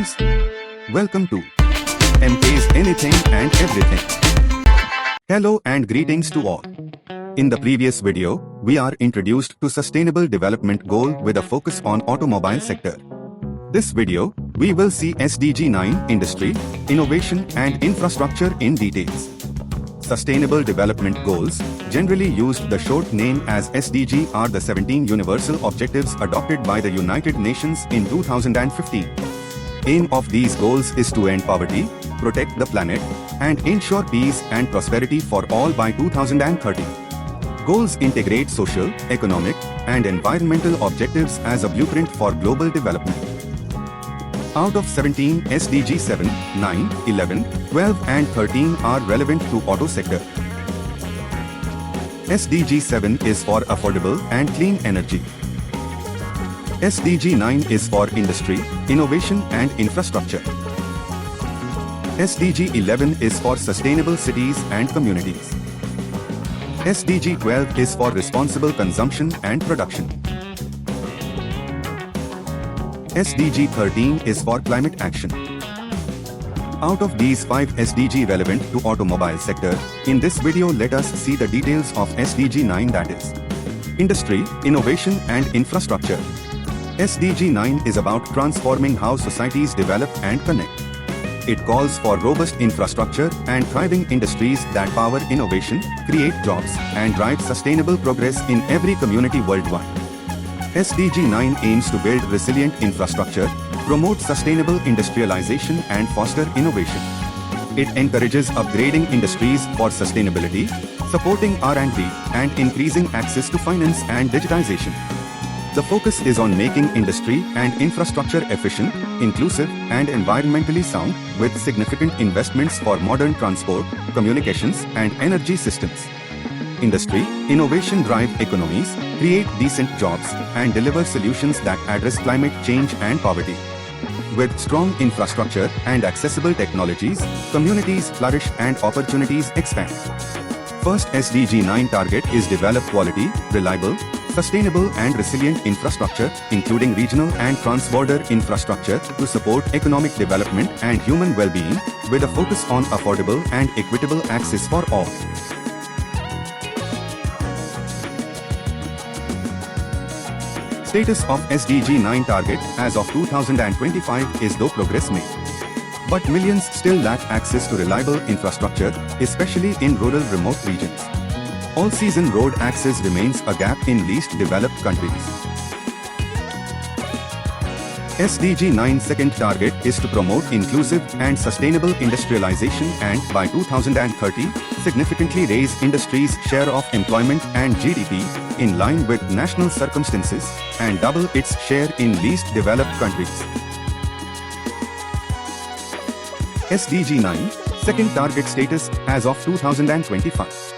friends. Welcome to MK's Anything and Everything. Hello and greetings to all. In the previous video, we are introduced to Sustainable Development Goal with a focus on automobile sector. This video, we will see SDG 9 Industry, Innovation and Infrastructure in details. Sustainable Development Goals, generally used the short name as SDG, are the 17 universal objectives adopted by the United Nations in 2015. Aim of these goals is to end poverty, protect the planet, and ensure peace and prosperity for all by 2030. Goals integrate social, economic, and environmental objectives as a blueprint for global development. Out of 17, SDG 7, 9, 11, 12 and 13 are relevant to auto sector. SDG 7 is for affordable and clean energy. SDG 9 is for industry, innovation and infrastructure. SDG 11 is for sustainable cities and communities. SDG 12 is for responsible consumption and production. SDG 13 is for climate action. Out of these 5 SDG relevant to automobile sector, in this video let us see the details of SDG 9, that is Industry, Innovation and Infrastructure. SDG 9 is about transforming how societies develop and connect. It calls for robust infrastructure and thriving industries that power innovation, create jobs, and drive sustainable progress in every community worldwide. SDG 9 aims to build resilient infrastructure, promote sustainable industrialization and foster innovation. It encourages upgrading industries for sustainability, supporting R&D, and increasing access to finance and digitization. The focus is on making industry and infrastructure efficient, inclusive, and environmentally sound, with significant investments for modern transport, communications, and energy systems. Industry, innovation drive economies, create decent jobs, and deliver solutions that address climate change and poverty. With strong infrastructure and accessible technologies, communities flourish and opportunities expand. First SDG 9 target is develop quality, reliable, sustainable and resilient infrastructure, including regional and trans-border infrastructure to support economic development and human well-being, with a focus on affordable and equitable access for all. Status of SDG 9 target as of 2025 is though progress made. But millions still lack access to reliable infrastructure, especially in rural remote regions. All-season road access remains a gap in least developed countries. SDG 9's second target is to promote inclusive and sustainable industrialization and, by 2030, significantly raise industry's share of employment and GDP in line with national circumstances and double its share in least developed countries. SDG 9, second target status as of 2025.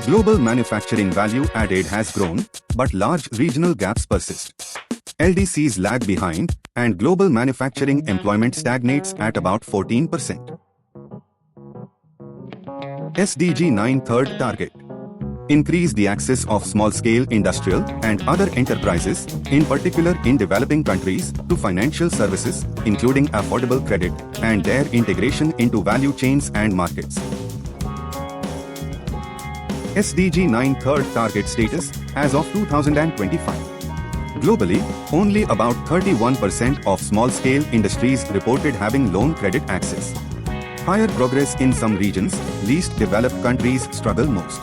Global manufacturing value added has grown, but large regional gaps persist. LDCs lag behind, and global manufacturing employment stagnates at about 14%. SDG 9 third target. Increase the access of small-scale industrial and other enterprises, in particular in developing countries, to financial services, including affordable credit, and their integration into value chains and markets. SDG 9 third target status as of 2025. Globally, only about 31% of small-scale industries reported having loan credit access. Higher progress in some regions, least developed countries struggle most.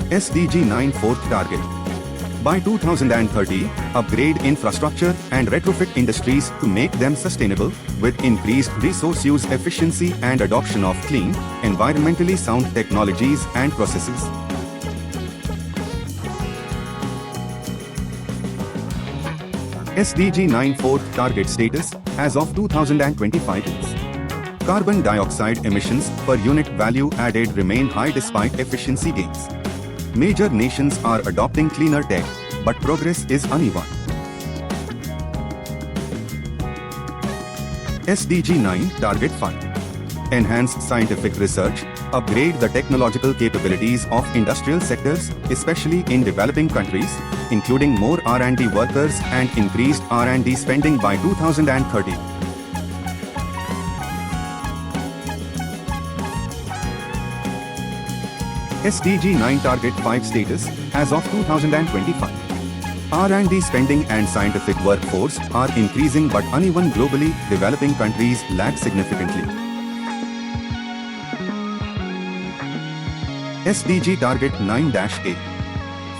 SDG 9 fourth target. By 2030, upgrade infrastructure and retrofit industries to make them sustainable, with increased resource use efficiency and adoption of clean, environmentally sound technologies and processes. SDG 9 fourth target status as of 2025 is carbon dioxide emissions per unit value added remain high despite efficiency gains. Major nations are adopting cleaner tech, but progress is uneven. SDG 9 target 5. enhance scientific research, upgrade the technological capabilities of industrial sectors, especially in developing countries, including more R&D workers and increased R&D spending by 2030. SDG 9 Target 5 status as of 2025. R&D spending and scientific workforce are increasing but uneven globally. Developing countries lag significantly. SDG Target 9-A.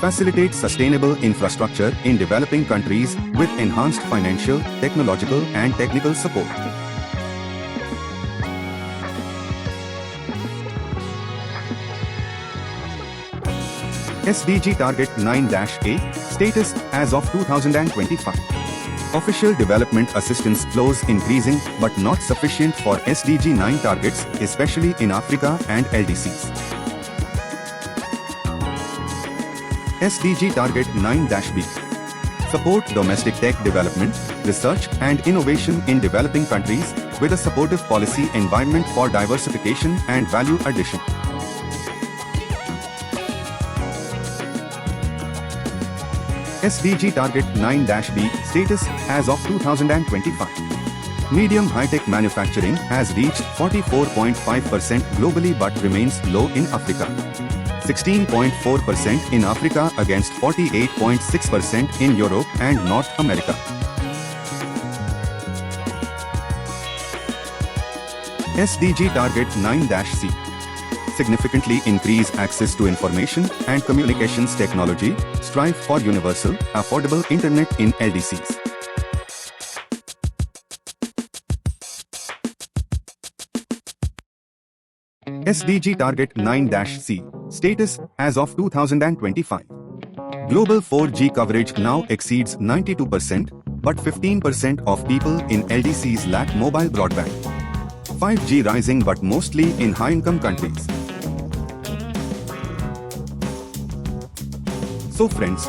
Facilitate sustainable infrastructure in developing countries with enhanced financial, technological and technical support. SDG Target 9-A status as of 2025. Official development assistance flows increasing but not sufficient for SDG 9 targets, especially in Africa and LDCs. SDG Target 9-B. Support domestic tech development, research and innovation in developing countries with a supportive policy environment for diversification and value addition. SDG Target 9-B status as of 2025. Medium high-tech manufacturing has reached 44.5% globally but remains low in Africa. 16.4% in Africa against 48.6% in Europe and North America. SDG Target 9-C. Significantly increase access to information and communications technology, strive for universal, affordable internet in LDCs. SDG Target 9-C status as of 2025. Global 4G coverage now exceeds 92%, but 15% of people in LDCs lack mobile broadband. 5G rising but mostly in high-income countries. So friends,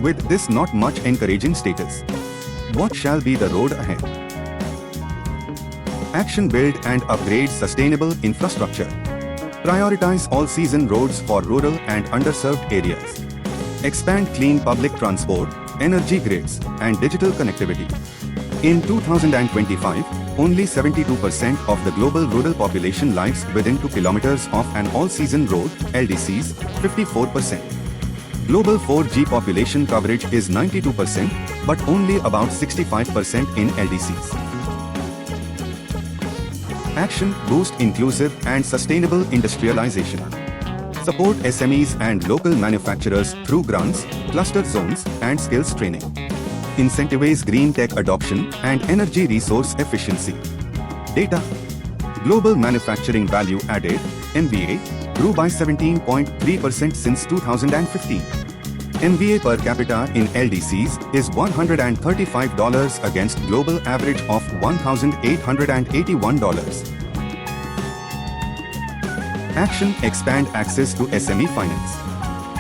with this not much encouraging status, what shall be the road ahead? Action: build and upgrade sustainable infrastructure. Prioritize all-season roads for rural and underserved areas. Expand clean public transport, energy grids, and digital connectivity. In 2025, only 72% of the global rural population lives within 2 kilometers of an all-season road, LDCs, 54%. Global 4G population coverage is 92%, but only about 65% in LDCs. Action: boost inclusive and sustainable industrialization. Support SMEs and local manufacturers through grants, cluster zones, and skills training. Incentivize green tech adoption and energy resource efficiency. Data: global manufacturing value added, MVA, grew by 17.3% since 2015. MVA per capita in LDCs is $135 against global average of $1,881. Action: expand access to SME finance.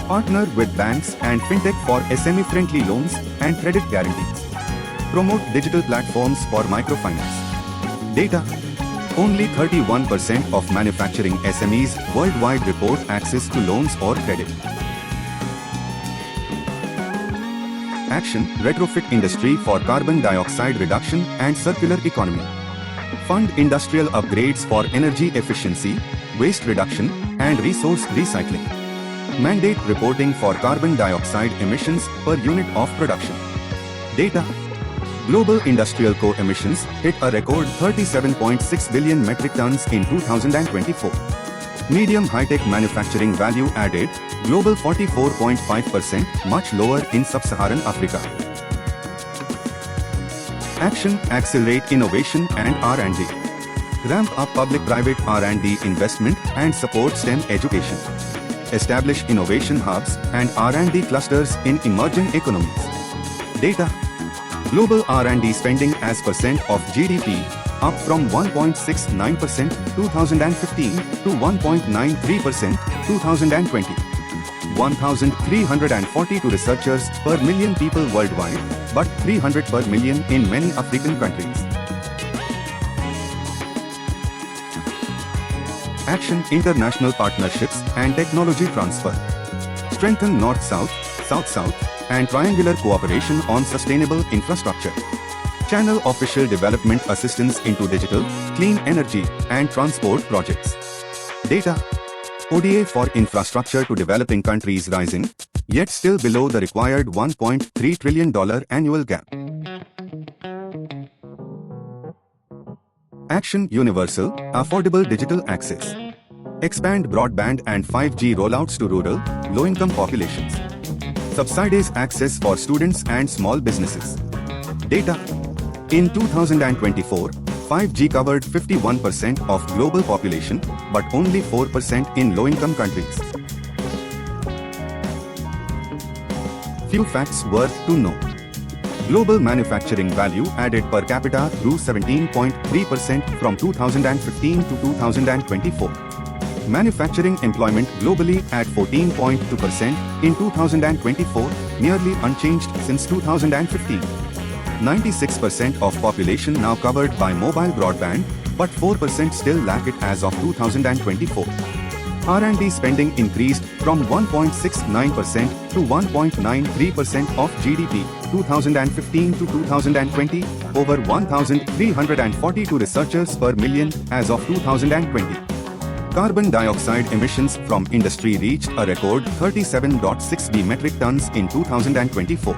Partner with banks and fintech for SME-friendly loans and credit guarantees. Promote digital platforms for microfinance. Data: only 31% of manufacturing SMEs worldwide report access to loans or credit. Action: retrofit industry for carbon dioxide reduction and circular economy. Fund industrial upgrades for energy efficiency, waste reduction, and resource recycling. Mandate reporting for carbon dioxide emissions per unit of production. Data: global industrial co-emissions hit a record 37.6 billion metric tons in 2024. Medium high-tech manufacturing value added, global 44.5%, much lower in sub-Saharan Africa. Action: accelerate innovation and R&D. Ramp up public-private R&D investment and support STEM education. Establish innovation hubs and R&D clusters in emerging economies. Data: global R&D spending as percent of GDP up from 1.69% 2015 to 1.93% 2020. 1,342 researchers per million people worldwide, but 300 per million in many African countries. Action international partnerships and technology transfer. Strengthen North-South, South-South, and triangular cooperation on sustainable infrastructure. Channel official development assistance into digital, clean energy, and transport projects. Data. ODA for infrastructure to developing countries rising, yet still below the required $1.3 trillion annual gap. Action Universal, affordable digital access. Expand broadband and 5G rollouts to rural, low-income populations. Subsidize access for students and small businesses. Data. In 2024, 5G covered 51% of global population, but only 4% in low-income countries. Few facts worth to know. Global manufacturing value added per capita grew 17.3% from 2015 to 2024. Manufacturing employment globally at 14.2% in 2024, nearly unchanged since 2015. 96% of population now covered by mobile broadband, but 4% still lack it as of 2024. R&D spending increased from 1.69% to 1.93% of GDP 2015 to 2020, over 1,342 researchers per million as of 2020. Carbon dioxide emissions from industry reached a record 37.6 metric tons in 2024.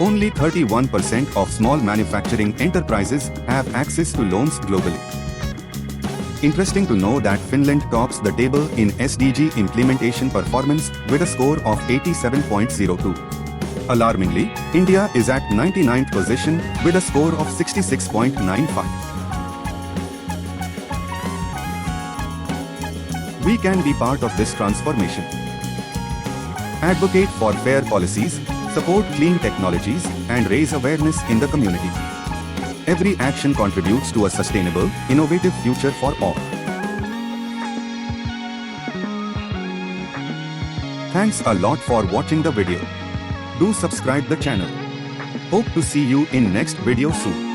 Only 31% of small manufacturing enterprises have access to loans globally. Interesting to know that Finland tops the table in SDG implementation performance with a score of 87.02. Alarmingly, India is at 99th position with a score of 66.95. We can be part of this transformation. Advocate for fair policies, support clean technologies, and raise awareness in the community. Every action contributes to a sustainable, innovative future for all. Thanks a lot for watching the video. Do subscribe the channel. Hope to see you in next video soon.